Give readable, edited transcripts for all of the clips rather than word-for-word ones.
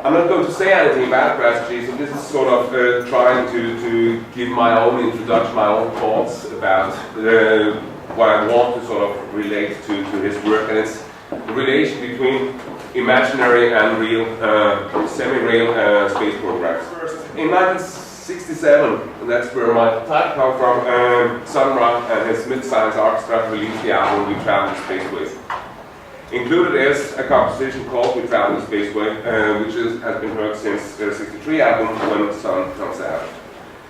I'm not going to say anything about strategy, so this is sort of trying to give my own introduction, my own thoughts about what I want to sort of relate to his work, and it's the relation between imaginary and real, semi-real space programs. First, in 1967, and that's where my title comes from, Sun Ra and his mid-science Arkestra released the album We Travel the Spaceways. Included is a composition called We Travel the Spaceway, which has been heard since the '63 album When the Sun Comes Out.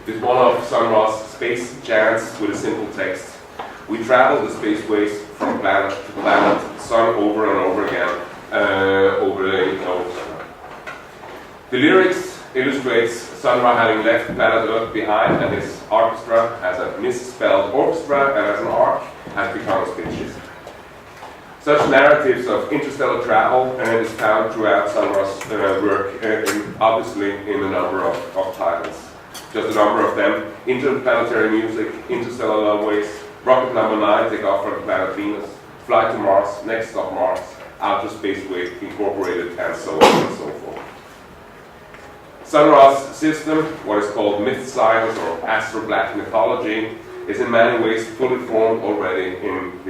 It's one of Sun Ra's space chants with a simple text. We travel the spaceways from planet to planet, sun over and over again, over the ocean. The lyrics illustrates Sun Ra having left planet Earth behind, and his Arkestra, as a misspelled orchestra and as an arc, has become a spaceship. Such narratives of interstellar travel is found throughout Sun Ra's work, obviously in a number of titles. Just a number of them: Interplanetary Music, Interstellar Loveways, Rocket Number 9, Take Off from the Planet Venus, Flight to Mars, Next Stop Mars, Outer Spaceway Incorporated, and so on and so forth. Sun Ra's system, what is called myth science or astro-black mythology, is in many ways fully formed already in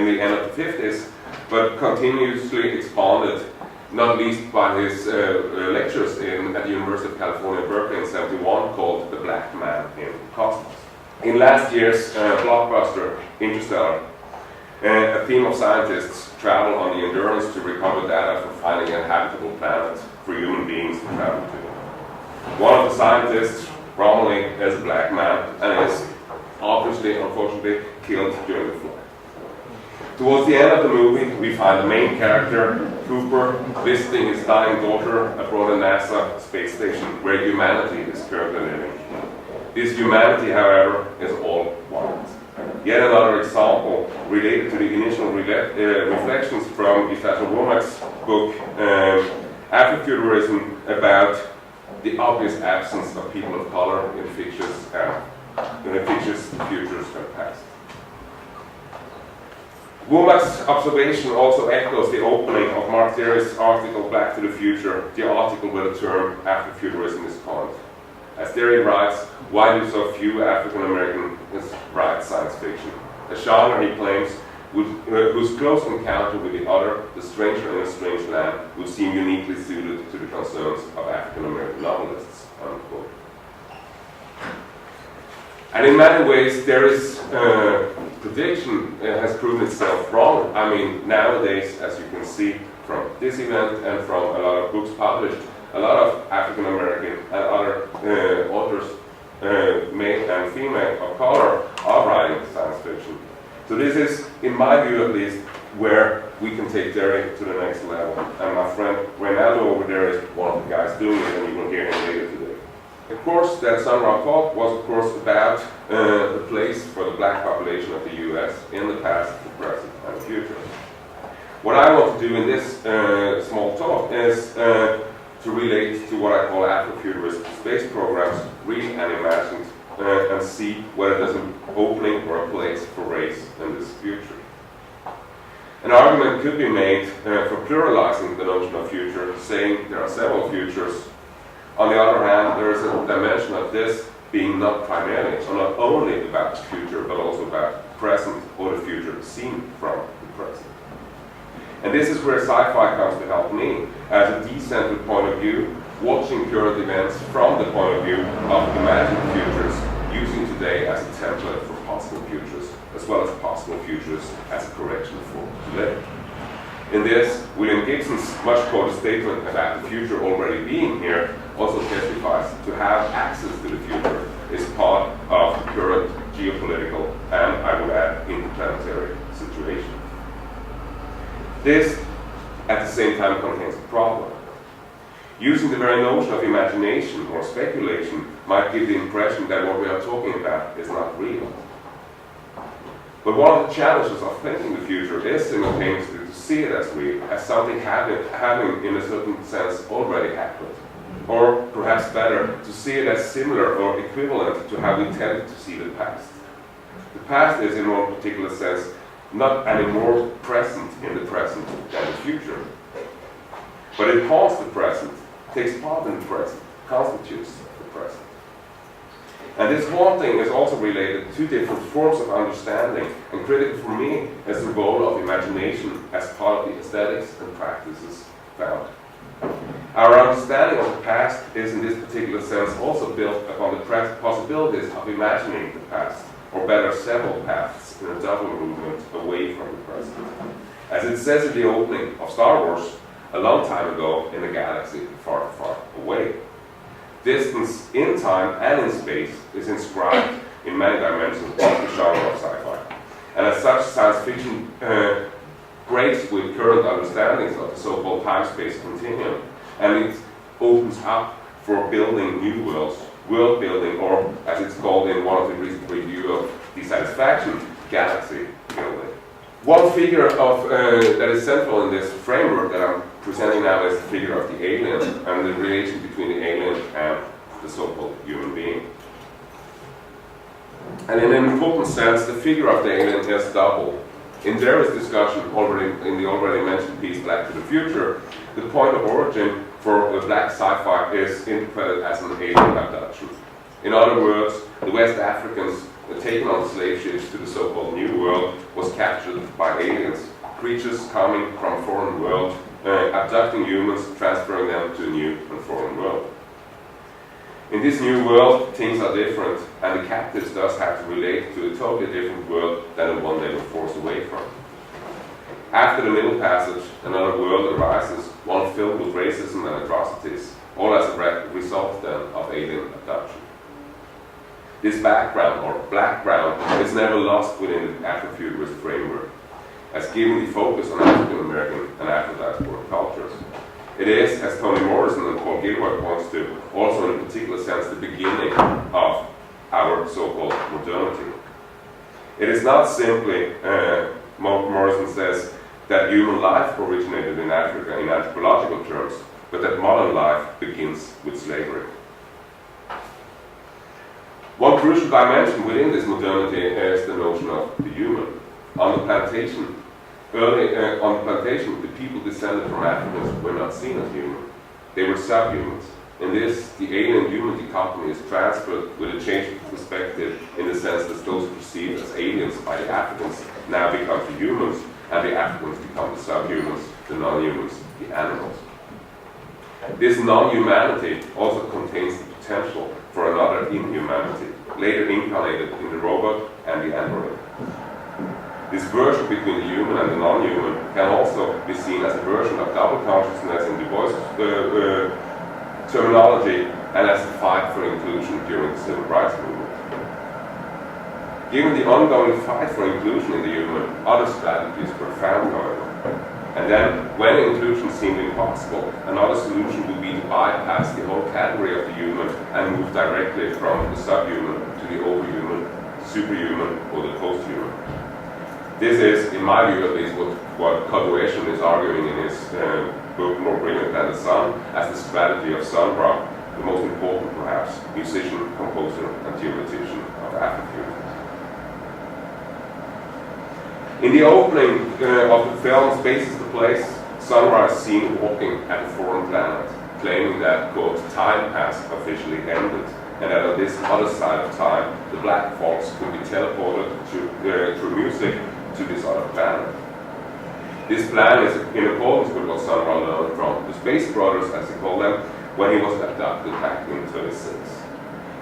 the end of the 50s, but continuously expanded, not least by his lectures at the University of California, Berkeley in '71, called The Black Man in Cosmos. In last year's blockbuster, Interstellar, a team of scientists travel on the Endurance to recover data for finding a habitable planet for human beings to travel to. One of the scientists, Romilly, is a black man and is obviously, unfortunately, killed during the flight. Towards the end of the movie, we find the main character, Cooper, visiting his dying daughter aboard a NASA space station where humanity is currently living. This humanity, however, is all white. Yet another example related to the initial reflections from Professor Womack's book, Afrofuturism, about the obvious absence of people of color in fictitious futures and past. Womack's observation also echoes the opening of Mark Derry's article Back to the Future, the article where the term Afrofuturism is coined. As Derry writes, why do so few African Americans write science fiction? A genre, he claims, whose close encounter with the other, the stranger in a strange land, would seem uniquely suited to the concerns of African American novelists. Unquote. And in many ways, Derry's prediction has proven itself wrong. I mean, nowadays, as you can see from this event and from a lot of books published, a lot of African American and other authors, male and female of color, are writing science fiction. So this is, in my view at least, where we can take Derry to the next level. And my friend Reynaldo over there is one of the guys doing it, and you will hear him later today. The course that Sun Ra taught was, of course, about the place for the black population of the US in the past, the present, and the future. What I want to do in this small talk is to relate to what I call Afrofuturist space programs, real and imagined, and see whether there's an opening or a place for race in this future. An argument could be made for pluralizing the notion of future, saying there are several futures. On the other hand, there is a dimension of this being not primarily, or not only about the future, but also about the present or the future seen from the present. And this is where sci-fi comes to help me, as a decentered point of view, watching current events from the point of view of imagined futures, using today as a template for possible futures, as well as possible futures as a correction for today. In this, William Gibson's much-quoted statement about the future already being here also testifies to have access to the future is part of the current geopolitical and, I would add, interplanetary situation. This, at the same time, contains a problem. Using the very notion of imagination or speculation might give the impression that what we are talking about is not real. But one of the challenges of thinking the future is simultaneously to see it as real, as something having in a certain sense already happened. Or perhaps better, to see it as similar or equivalent to how we tend to see the past. The past is, in one particular sense, not any more present in the present than the future. But it haunts the present two different forms of understanding, and critical for me is the role of imagination as part of the aesthetics and practices found. Our understanding of the past is in this particular sense also built upon the possibilities of imagining the past, or better, several paths in a double movement away from the present. As it says in the opening of Star Wars, a long time ago in a galaxy far, far away. Distance in time and in space is inscribed in many dimensions of the genre of sci-fi. And as such, science fiction breaks with current understandings of the so-called time-space continuum, and it opens up for building new worlds, world building, or as it's called in one of the recent reviews of Dissatisfaction, galaxy building. One figure of, that is central in this framework that I'm presenting now is the figure of the alien and the relation between the alien and the so-called human being. And in an important sense, the figure of the alien is double. In Jerry's discussion, in the already mentioned piece Back to the Future, the point of origin for the black sci-fi is interpreted as an alien abduction. In other words, the West Africans taken on slave ships to the so-called New World was captured by aliens, creatures coming from a foreign world, abducting humans, transferring them to a new and foreign world. In this new world, things are different, and the captives thus have to relate to a totally different world than the one they were forced away from. After the Middle Passage, another world arises, one filled with racism and atrocities, all as a result then of alien abduction. This background, or background, is never lost within the Afrofuturist framework, as given the focus on African American and Afro-diasporic cultures. It is, as Toni Morrison and Paul Gilroy points to, also in a particular sense the beginning of our so-called modernity. It is not simply, Morrison says, that human life originated in Africa in anthropological terms, but that modern life begins with slavery. One crucial dimension within this modernity is the notion of the human. On the plantation, the people descended from Africans were not seen as human. They were subhumans. In this, the alien-human dichotomy is transferred with a change of perspective in the sense that those perceived as aliens by the Africans now become the humans, and the Africans become the subhumans, the non-humans, the animals. This non-humanity also contains the potential for another inhumanity, later incarnated in the robot and the android. This version between the human and the non-human can also be seen as a version of double consciousness in Du Bois' terminology and as a fight for inclusion during the civil rights movement. Given the ongoing fight for inclusion in the human, other strategies were found, however. And then, when inclusion seemed impossible, another solution would be to bypass the whole category of the human and move directly from the subhuman to the overhuman, the superhuman, or the post-human. This is, in my view at least, what Coduation is arguing in his book More Brilliant Than the Sun, as the strategy of Sun Ra, the most important perhaps musician, composer, and theoretician of Afrofuturism. In the opening of the film Space is the Place, Sun Ra is seen walking at a foreign planet, claiming that, quote, time has officially ended, and that on this other side of time, the black folks could be teleported through music to this other planet. This plan is in accordance with what Sun Ra learned from the Space Brothers, as he called them, when he was abducted back in 1936.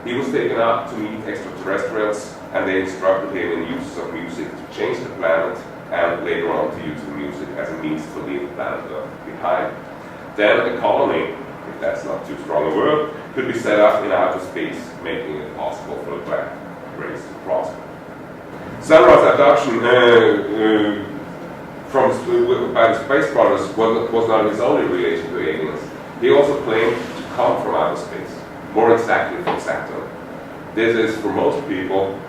He was taken up to meet extraterrestrials, and they instructed him in uses of music to change the planet, and later on to use the music as a means to leave the planet Earth behind. Then a colony, if that's not too strong a word, could be set up in outer space, making it possible for the black race to prosper. Sun Ra's abduction by the Space Brothers was not his only relation to aliens. He also claimed to come from outer space, more exactly from Saturn. This is, for most people,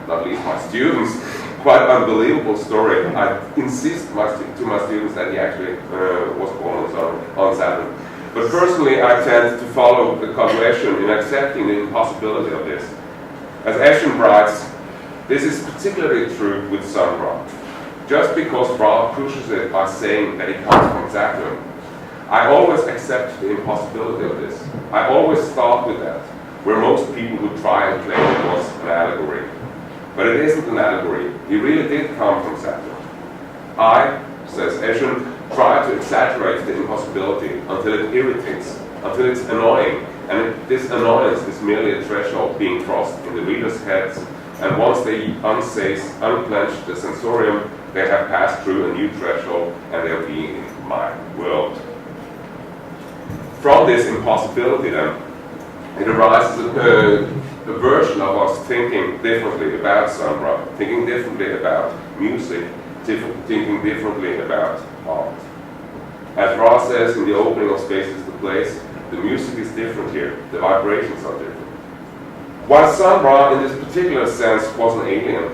not least my students, quite an unbelievable story. I insist to my students that he actually was born on Saturn. But personally, I tend to follow the Coduation in accepting the impossibility of this. As Eshin writes, this is particularly true with Sun Ra. Just because Ra pushes it by saying that he comes from Saturn, I always accept the impossibility of this. I always start with that, where most people would try and claim it was an allegory. But it isn't an allegory. He really did come from Zambia. I, says Eschen, try to exaggerate the impossibility until it irritates, until it's annoying, and this annoyance is merely a threshold being crossed in the reader's heads, and once they unclench the sensorium, they have passed through a new threshold and they'll be in my world. From this impossibility then, it arises a version of us thinking differently about Sun Ra, thinking differently about music, thinking differently about art. As Ra says in the opening of Space is the Place, the music is different here, the vibrations are different. While Sun Ra in this particular sense was an alien,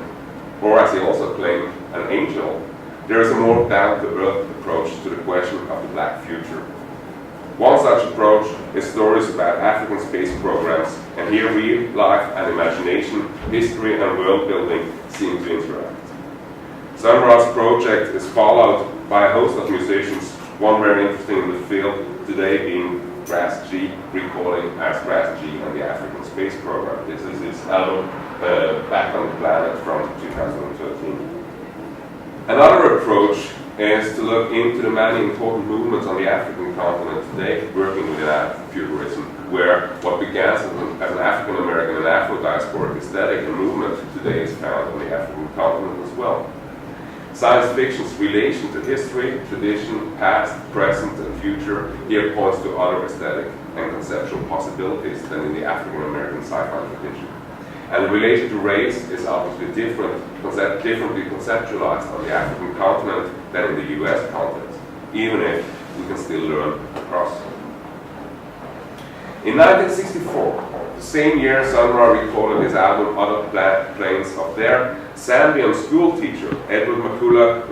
or as he also claimed, an angel, there is a more down-to-earth approach to the question of the black future. One such approach is stories about African space programs, and here real life and imagination, history and world building seem to interact. Sun Ra's project is followed by a host of musicians, one very interesting in the field today being Ras G, recording as Ras G and the African Space Program. This is his album, Back on the Planet from 2013. Another approach is to look into the many important movements on the African continent today, working with Afrofuturism, where what began as an African American and Afro-diasporic aesthetic and movement today is found on the African continent as well. Science fiction's relation to history, tradition, past, present, and future here points to other aesthetic and conceptual possibilities than in the African American sci-fi tradition. And the relation to race is obviously differently conceptualized on the African continent than in the US context, even if we can still learn across. In 1964, the same year Sun Ra recorded his album Other Planes of There, Zambian school teacher Edward Makula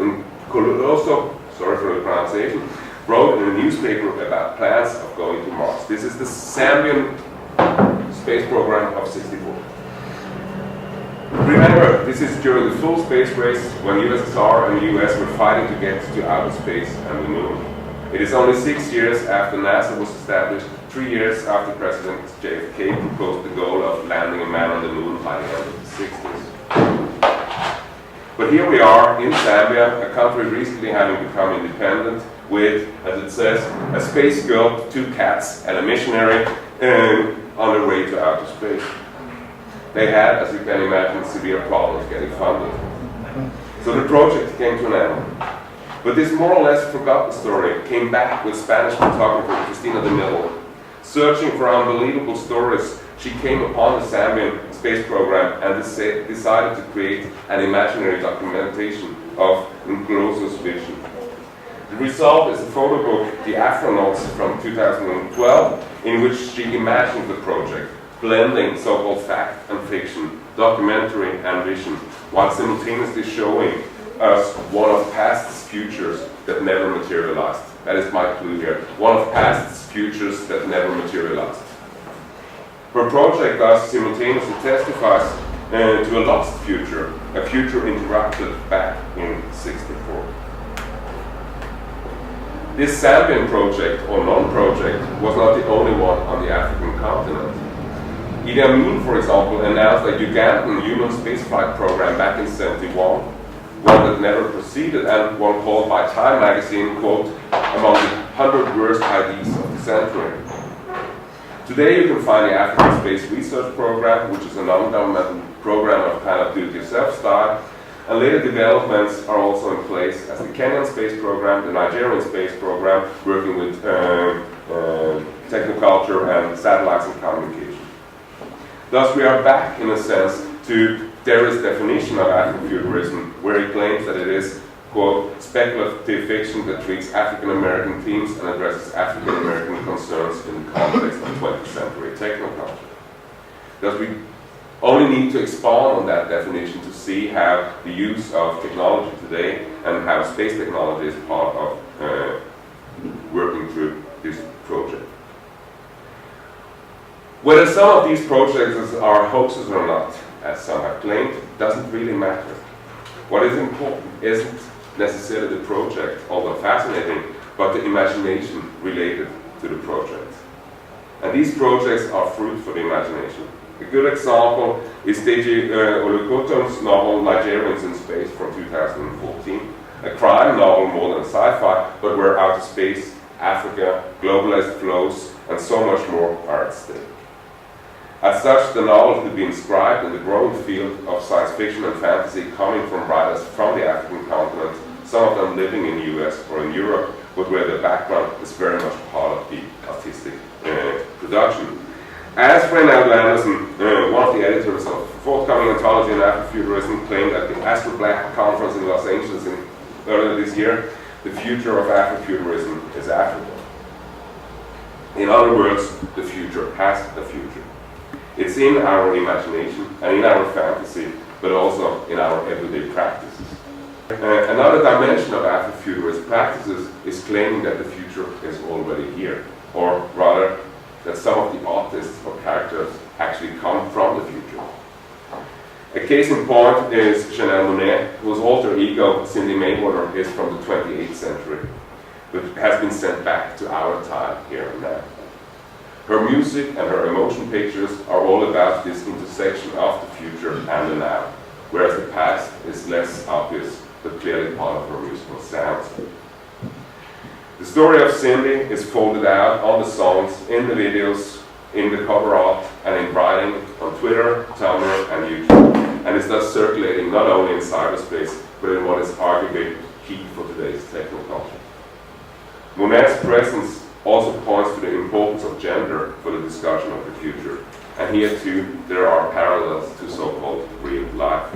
Nkoloso, sorry for the pronunciation, wrote in a newspaper about plans of going to Mars. This is the Zambian space program of '64. Remember, this is during the full space race when USSR and the US were fighting to get to outer space and the moon. It is only 6 years after NASA was established, 3 years after President JFK proposed the goal of landing a man on the moon by the end of the '60s. But here we are in Zambia, a country recently having become independent with, as it says, a space girl, 2 cats, and a missionary on their way to outer space. They had, as you can imagine, severe problems getting funded. So the project came to an end. But this more or less forgotten story came back with Spanish photographer Cristina de Milo. Searching for unbelievable stories, she came upon the Zambian space program and decided to create an imaginary documentation of Nkoloso's vision. The result is a photo book, The Afronauts from 2012, in which she imagined the project, blending so-called fact and fiction, documentary and vision, while simultaneously showing us one of past's futures that never materialized. That is my clue here. One of past's futures that never materialized. Her project thus simultaneously testifies to a lost future, a future interrupted back in '64. This Zambian project, or non-project, was not the only one on the African continent. Idi Amin, for example, announced a Ugandan human spaceflight program back in '71, one that never proceeded, and one called by Time magazine, quote, among the 100 worst ideas of the century. Today you can find the African Space Research Program, which is a non-governmental program of kind of do-it-yourself style, and later developments are also in place as the Kenyan Space Program, the Nigerian Space Program, working with technoculture and satellites and communication. Thus we are back, in a sense, to Derry's definition of Afrofuturism, where he claims that it is, quote, speculative fiction that treats African American themes and addresses African American concerns in the context of 20th century technoculture. Thus we only need to expand on that definition to see how the use of technology today and how space technology is part of working through this project. Whether some of these projects are hoaxes or not, as some have claimed, doesn't really matter. What is important isn't necessarily the project, although fascinating, but the imagination related to the project. And these projects are fruit for the imagination. A good example is Deji Olukotun's novel Nigerians in Space from 2014, a crime novel more than sci-fi, but where outer space, Africa, globalized flows, and so much more are at stake. As such, the novel could be inscribed in the growing field of science fiction and fantasy coming from writers from the African continent, some of them living in the US or in Europe, but where the background is very much part of the artistic production. As Reynald Anderson, one of the editors of the forthcoming anthology on Afrofuturism, claimed at the Astro Black conference in Los Angeles earlier this year, the future of Afrofuturism is Africa. In other words, the future has a future. It's in our imagination and in our fantasy, but also in our everyday practices. Another dimension of Afrofuturist practices is claiming that the future is already here, or rather, that some of the artists or characters actually come from the future. A case in point is Janelle Monáe, whose alter ego, Cindy Mayweather, is from the 28th century, but has been sent back to our time here and now. Her music and her emotion pictures are all about this intersection of the future and the now, whereas the past is less obvious, but clearly part of her musical sounds. The story of Cindy is folded out on the songs, in the videos, in the cover art, and in writing on Twitter, Tumblr, and YouTube, and is thus circulating not only in cyberspace, but in what is arguably key for today's technoculture. Monáe's presence also points to the importance of gender for the discussion of the future, and here too there are parallels to so-called real life.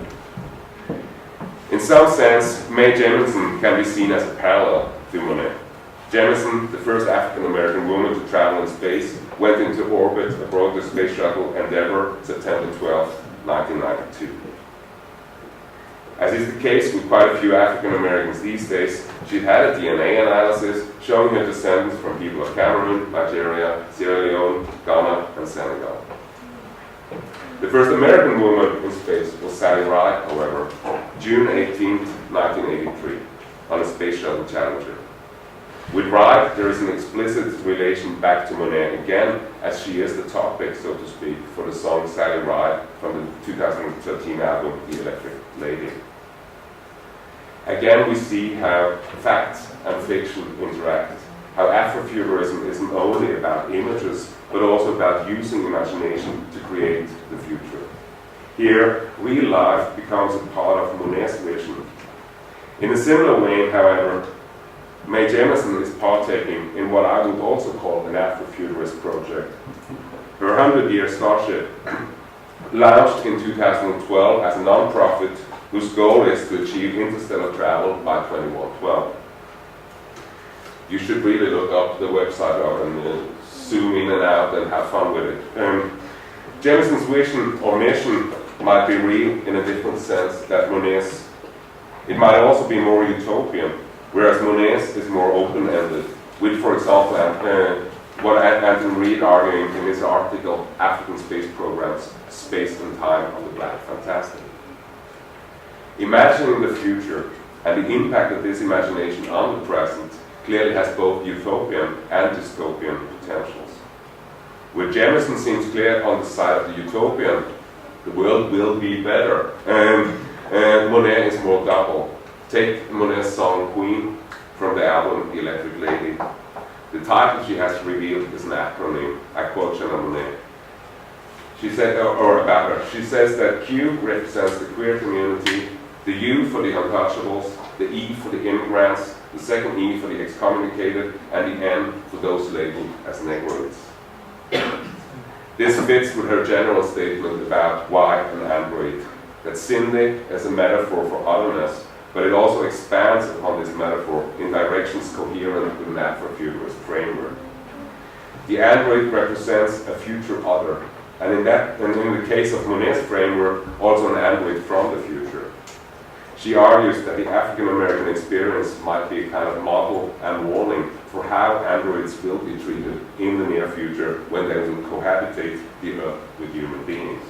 In some sense, Mae Jemison can be seen as a parallel to Monáe. Jemison, the first African-American woman to travel in space, went into orbit aboard the space shuttle Endeavour September 12, 1992. As is the case with quite a few African-Americans these days, she had a DNA analysis showing her descendants from people of Cameroon, Nigeria, Sierra Leone, Ghana, and Senegal. The first American woman in space was Sally Ride, however, June 18, 1983, on a space shuttle Challenger. With Ride, there is an explicit relation back to Monáe again, as she is the topic, so to speak, for the song Sally Ride from the 2013 album The Electric Lady. Again, we see how facts and fiction interact, how Afrofuturism isn't only about images, but also about using imagination to create the future. Here, real life becomes a part of Monáe's vision. In a similar way, however, Mae Jemison is partaking in what I would also call an Afrofuturist project. Her 100-year Starship, launched in 2012 as a non-profit whose goal is to achieve interstellar travel by 2112. You should really look up the website of and zoom in and out and have fun with it. Jemison's vision or mission might be real in a different sense than Monáe's. It might also be more utopian, whereas Monáe's is more open-ended, with, for example, what Anthony Reid arguing in his article, African Space Programs, Space and Time of the Black Fantastic. Imagining the future and the impact of this imagination on the present clearly has both utopian and dystopian potentials. Where Jemison seems clear on the side of the utopian, the world will be better, and Monáe is more double. Take Monáe's song Queen from the album The Electric Lady. The title she has revealed is an acronym. I quote Janelle Monáe. She said, or about her, she says that Q represents the queer community, the U for the untouchables, the E for the immigrants, the second E for the excommunicated, and the N for those labeled as negroids. This fits with her general statement about why an android, that Cindy is a metaphor for otherness, but it also expands upon this metaphor in directions coherent with an Afrofuturist framework. The android represents a future other, and in the case of Monáe's framework, also an android from the future. She argues that the African American experience might be a kind of model and warning for how androids will be treated in the near future when they will cohabitate the Earth with human beings.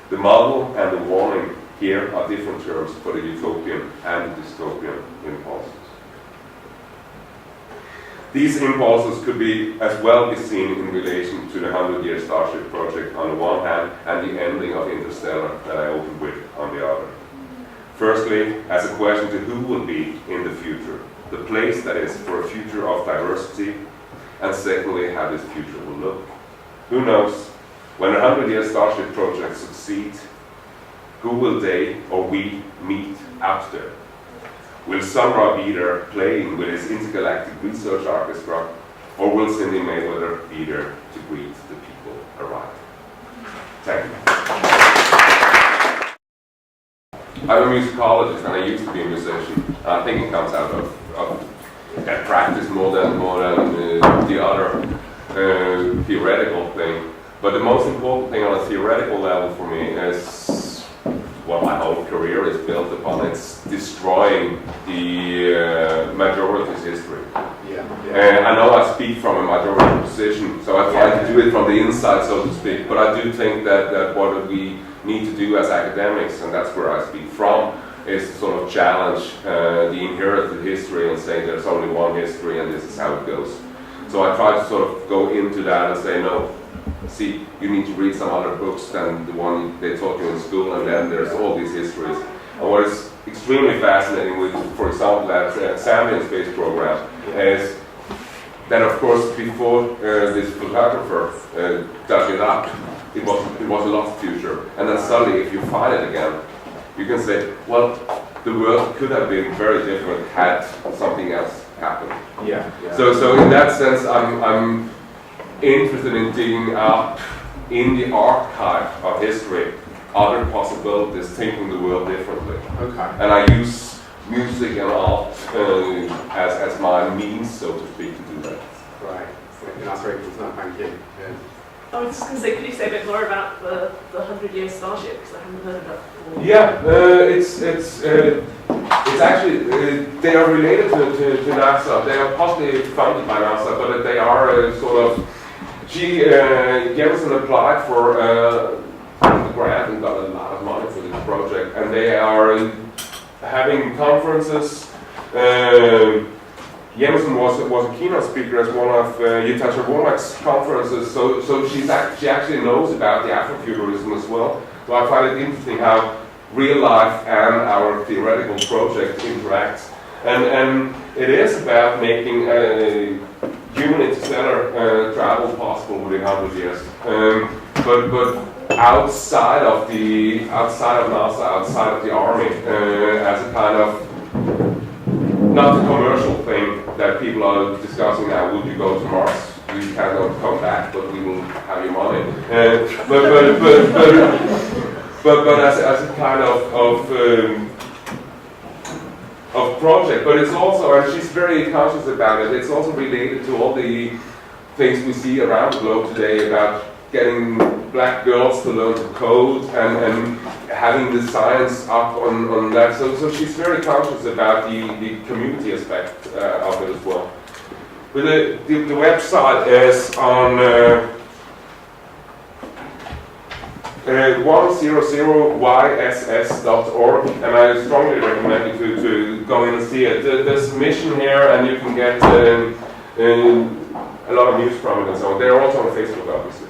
The model and the warning here are different terms for the utopian and the dystopian impulses. These impulses could be as well be seen in relation to the 100-year Starship project on the one hand and the ending of Interstellar that I opened with on the other. Firstly, as a question to who will be in the future, the place that is for a future of diversity, and secondly, how this future will look. Who knows? When the 100-year Starship project succeeds, who will they or we meet out there? Will Samra be there playing with his intergalactic research orchestra, or will Cindy Mayweather be there to greet the people arriving? Thank you. I'm a musicologist and I used to be a musician. I think it comes out of that practice more than the other theoretical thing. But the most important thing on a theoretical level for me is what my whole career is built upon. It's destroying the majority's history. And I know I speak from a majority position, so I try to do it from the inside, so to speak. But I do think that what we need to do as academics, and that's where I speak from, is to sort of challenge the inherited history and say there's only one history and this is how it goes. So I try to sort of go into that and say, no, see, you need to read some other books than the one they taught you in school, and then there's all these histories. And what is extremely fascinating with, for example, that Zambian space program is that, of course, before this photographer dug it up, it was a lost future. And then suddenly, if you find it again, you can say, well, the world could have been very different had something else happened. So in that sense, I'm interested in digging up in the archive of history other possibilities, thinking the world differently. And I use music and art as my means, so to speak, to do that. Right. And that's very cool. Thank you. I was just going to say, could you say a bit more about the 100-year Starship, because I haven't heard of that before. Yeah, it's actually, they are related to NASA. They are partly funded by NASA, but they are sort of, Jefferson applied for a grant and got a lot of money for this project, and they are having conferences. Jefferson was a keynote speaker at one of Jutta Womack's conferences, so she actually knows about the Afrofuturism as well. So I find it interesting how real life and our theoretical project interact. And it is about making human interstellar travel possible within 100 years. But outside of NASA, outside of the army, as a kind of not a commercial thing that people are discussing now. Would you go to Mars? You cannot come back, but we will have your money. But as a kind of project. But it's also, and she's very conscious about it, it's also related to all the things we see around the globe today about getting black girls to learn to code and having the science up on that. So she's very conscious about the community aspect of it as well. But the website is on 100yss.org, and I strongly recommend you to go in and see it. There's a mission here, and you can get a lot of news from it and so on. They're also on Facebook, obviously.